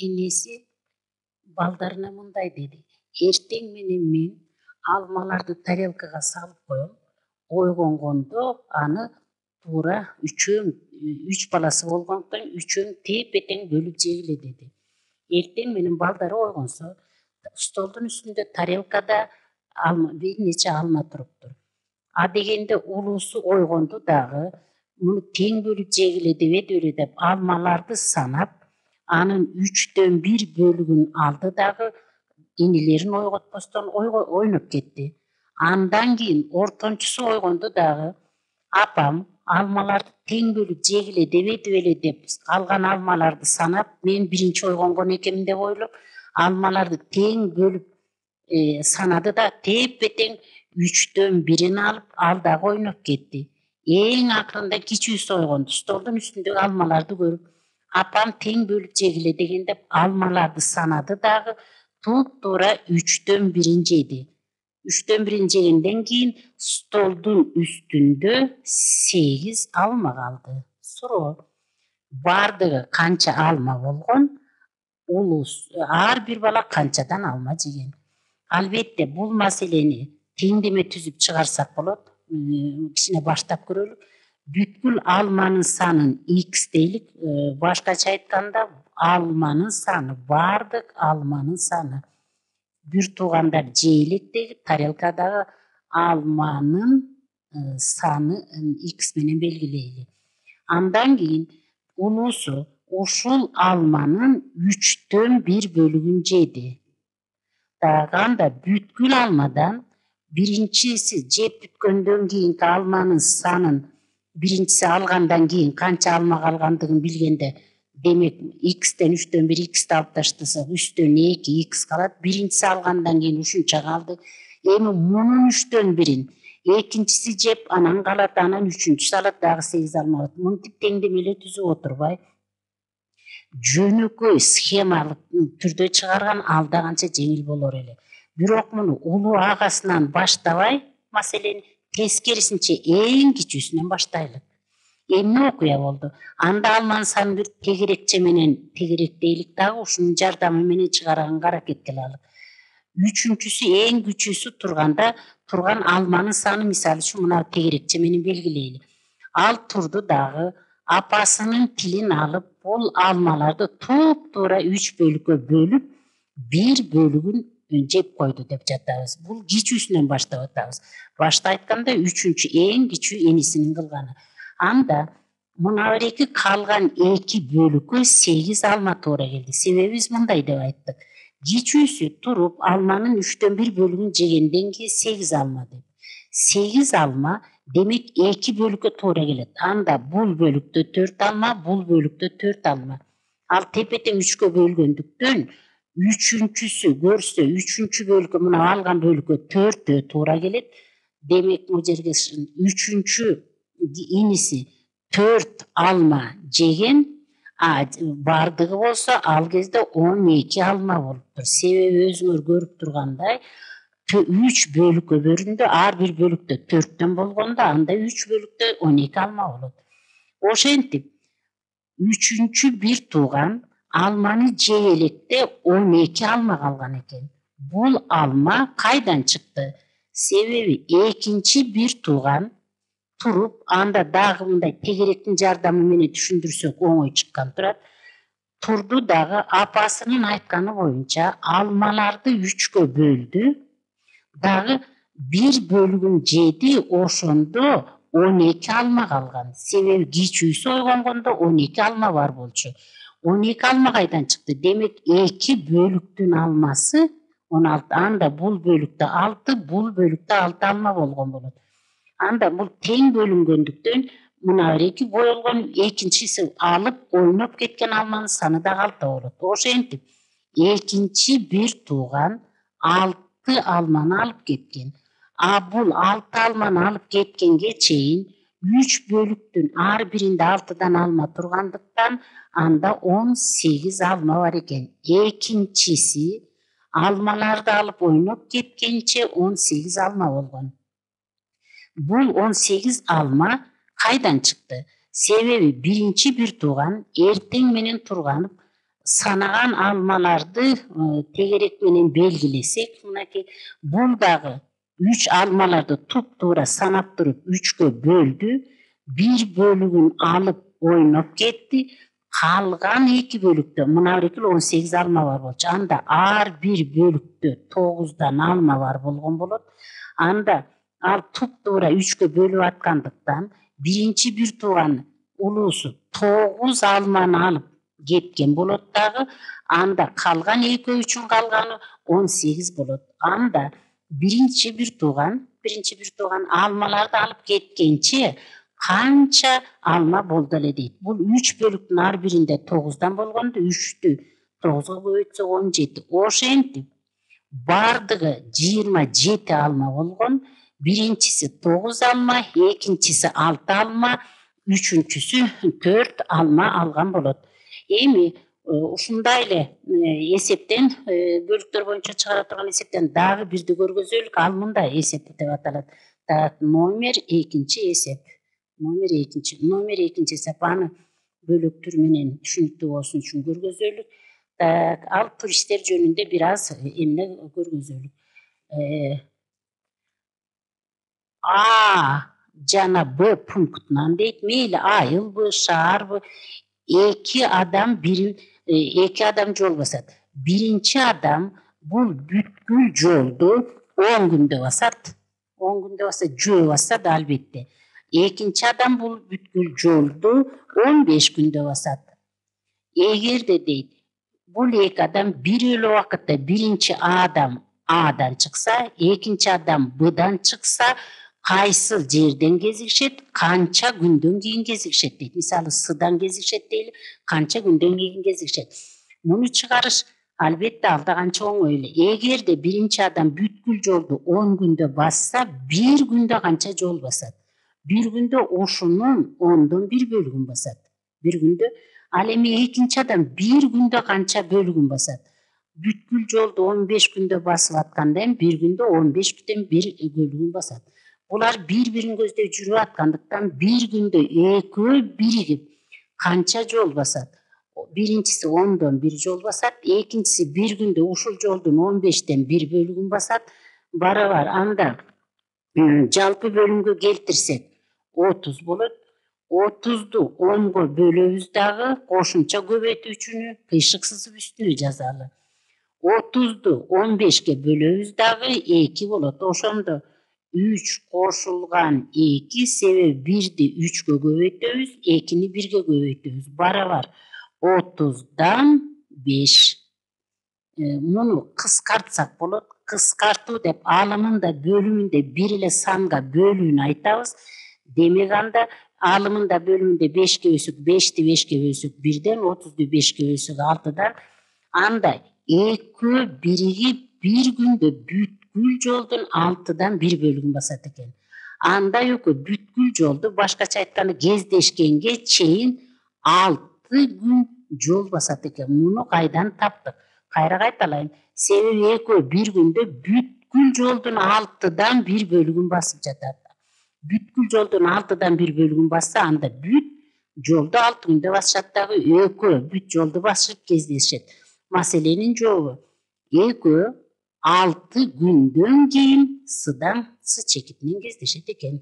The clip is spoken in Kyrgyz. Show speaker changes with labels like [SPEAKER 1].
[SPEAKER 1] Энеси балдарына мындай деди: эртең менен мен алмаларды тарелкага салып коем, ойгонгондо аны туура үч баласы болгондуктан үчөөң тепе тең бөлүп жегиле деди. Эртең менен балдары ойгонсо столдун үстүндө тарелкада бир нече алма туруптур. А дегенде улуусу ойгонду дагы муну тең бөлүп жегиле дебеди беле деп алмаларды санап, анын 1/3 бөлүгүн алды дагы инилерин ойготпостон ойноп кетти. Андан кийин ортончусу ойгонду дагы апам алмаларды тең бөлүп жегиле дебеди беле деп алган алмаларды санап, мен биринчи ойгонгон экенмин деп ойлоп, алмаларды тең бөлүп санады да тепе тең 1/3 алып, ал дагы ойноп кетти. Эң акырында кичүүсү ойгонду, столдун үстүндөгү алмаларды көрүп, апам тең бөлүп жегиле деген деп алмаларды санады дагы туп-туура 1/3 жеди. 1/3 жегенден кийин столдун үстүндө 8 алма калды. Суроо. Бардыгы канча алма болгон? Улус ар бир бала канчадан алма жеген? Албетте бул маселени теңдеме түзүп чыгарсак болот. Кичине баштап көрөлүк. Бүткүл алманын санын x дейлик. Башкача айтканда алманын саны, бардык алманын саны. Бир туугандар жээлик дейли, тарелкадагы алманын саны x менен белгилейли. Андан кийин улуусу ушул алманын 1/3 бөлүгүн жеди. Анда бүткүл алмадан биринчиси жеп бүткөндөн кийинки алманын санын биринчиси алгандан кийин канча алма калгандыгын билгенде, демек x'тен 1/3 x'ти алып таштасак 3/2 x калат. Биринчиси алгандан кийин ушунча калды. Эми мунун 1/3-ин экинчиси жеп, анан калат, анан үчүнчүсү алат, дагы 8 алма болот. Мынтип теңдеме эле түзүп отурбай, жөнөкөй схемалык түрдө чыгарган ал да канча жеңил болор эле. Бирок муну улуу агасынан баштабай, маселени тескерисинче эң кичүүсүнөн баштайлык. Эмне окуя болду? Анда алманын санын бир тегерекче менен, тегерек дейлик дагы, ушунун жардамы менен чыгарганга аракет кылалы. Үчүнчүсү эң күчүүсү турган алманын саны, мисалы үчүн мына тегерекче менен белгилейли. Ал турду дагы апасынын тилин алып, бул алмаларды туп-туура 3 бөлүккө бөлүп, бир бөлүгүн жеп койду деп жатабыз. Бул кичүүсүнөн баштап атабыз. Башта айтканда үчүнчү эң кичүү энисинин кылганы. Анда мына бир калган 2 бөлүккө 8 алма туура келди. Себеби биз мындай деп айттык. Кичүүсү туруп алманын 1/3 бөлүгүн жегенден кийин 8 алма деп. 8 алма демек 2 бөлүккө туура келет. Анда бул бөлүктө 4 алма, бул бөлүктө 4 алма. Ал тепе тең 3кө бөлгөндүктөн үчүнчүсү көрсө, үчүнчү бөлүккө, мына алган бөлүккө 4 туура келет. Демек бул жерге үчүнчү иниси 4 алма жеген, бардыгы болсо ал кезде 12 алма болуптур. Себеби өзүңөр көрүп тургандай, 3 бөлүккө бөлүндү, ар бир бөлүктө 4төн болгондо анда 3 бөлүктө 12 алма болот. Ошентип үчүнчү бир тууган алманы жей электе 12 алма калган экен. Бул алма кайдан чыкты? Себеби экинчи бир тууган туруп, анда дагы мындай тегеректин жардамы менен түшүндүрсөк оңой чыккан турат. Турду дагы апасынын айтканы боюнча алмаларды 3кө бөлдү, дагы бир бөлүгүн жеди, ошондо 12 алма калган. Себеби кичүүсү ойгонгондо 12 алма бар болчу. 12 алма кайдан чыкты? Демек 2 бөлүктүн алмасы 16, анда бул бөлүктө 6, бул бөлүктө 6 алма болгон болот. Анда бул тең бөлүнгөндүктөн мына бир бойлгон, экинчиси алып ойноп кеткен алманын саны да 6 болот. Ошентип экинчи бир тууган 6 алманы алып кеткен. А бул 6 алманы алып кеткенге чейин 3 бөлүктүн ар биринде 6дан алма тургандыктан анда 18 алма бар экен. Экинчиси алмаларды алып ойноп кеткенче 18 алма болгон. Бул 18 алма кайдан чыкты? Себеби биринчи бир тууган эртең менен турганып санаган алмаларды тегерек менен белгилесек, мынакей бул дагы 3 алмаларды туп-туура санап туруп 3кө бөлдү. Bir bölүгүн алып ойноп кетти. Калган 2 бөлүктө мына бирекил 18 алма бар болчу. Анда ар бир бөлүктө 9дан алма бар болгон болот. Анда ал туп-туура 3кө бөлүп аткандыктан биринчи бир тууган улуусу 9 алманы алып кеткен болот дагы. Анда калган 2/3 калганы 18 болот. Анда биринчи бир тууган алмаларды алып кеткенче канча алма болду эле дейт. Бул 3 бөлүктүн ар биринде 9дан болгондо 3тү 9га көбөйтсөк 17. Ошентип бардыгы 27 алма болгон. Биринчиси 9 алма, экинчиси 6 алма, үчүнчүсү 4 алма алган болот. Эми ушундай эле эсептен бөлүктөр боюнча чыгара турган эсептен дагы бирди көргөзөлүк. Ал мындай эсеп деп аталат. Номер экинчи эсеп. Номер экинчи эсеп аны бөлүктөр менен түшүнүктүү болсун үчүн көргөзөлүк. Ал туристтер жөнүндө бир аз эмне көргөзөлүк. А жана Б пунктунан дейт. Мейли айылбы, шаарбы, эки адам жол басат. Биринчи адам бул бүткүл жолду 10 күндө басат. 10 күндө баса жөө басат албетте. Экинчи адам бул бүткүл жолду 15 күндө басат. Эгерде дейт бул эки адам бир эле убакытта биринчи адам Адан чыкса, экинчи адам Бдан чыкса, кайсы жерден кезигишет, канча күндөн кийин кезигишет дейт. Мисалы Сдан кезигишет дейли, канча күндөн кийин кезигишет. Муну чыгарыш албетте ал да канча оңой эле. Эгерде биринчи адам бүткүл жолду 10 күндө басса, бир күндө канча жол басат? Bir günde oşunun 10'dan 1 bölgün basat. Bir günde. Al эми экинчи адам bir günde kança bölgün basat. Бүткүл жолду 15 күндө басып атканда bir günde 15 күндөн 1 bölgün basat. Булар bir-бирин көздөй жүрүп аткандыктан bir günde экөө биригип канча жол басат? Биринчиси 10'dan 1 жол басат, экинчиси bir günde ушул жолдун 15'ten 1 bölgün басат. Барабар анда жалпы бөлүмгө келтирсек 30 болот. 30'du 10'ga bölөбүз дагы, кошумча көбөйтүүчүнү кыйшык сызып үстүнө жазалы. 30'du 15'ge bölöbüz дагы 2 болот. Ошондо 3 кошулган 2 себеби 1'di 3'гө көбөйтөбүз, 2'ni 1'ge көбөйтөбүз. Барабар 30'dan 5. Муну кыскартсак болот. Кыскартуу деп алымында бөлүмүндө бир эле санга бөлүүнү айтабыз. Демек анда алымында бөлүмүндө 5ге бөлсөк 5'ti 5'ge бөлсөк 1'den, 30'du 5'ge бөлсөк 6'dan. Анда экөө биригип bir күндө бүткүл жолдун 6'dan 1 бөлүгүн басат экен. Анда экөө бүткүл жолду башкача айтканда кездешкенге чейин 6 күн жол басат экен. Муну кайдан таптык? Кайра кайталайын. Себеби экөө bir күндө бүткүл жолдун 6'dan 1 бөлүгүн басып жатат. Бүткүл жолдун 6'dan 1 бөлүгүн басса, анда бүт жолду 6 күндө басышат дагы, экөө бүт жолду басып кездешет. Маселенин жообу экөө 6 күндөн кийин Сдан С чекитинен кездешет экен.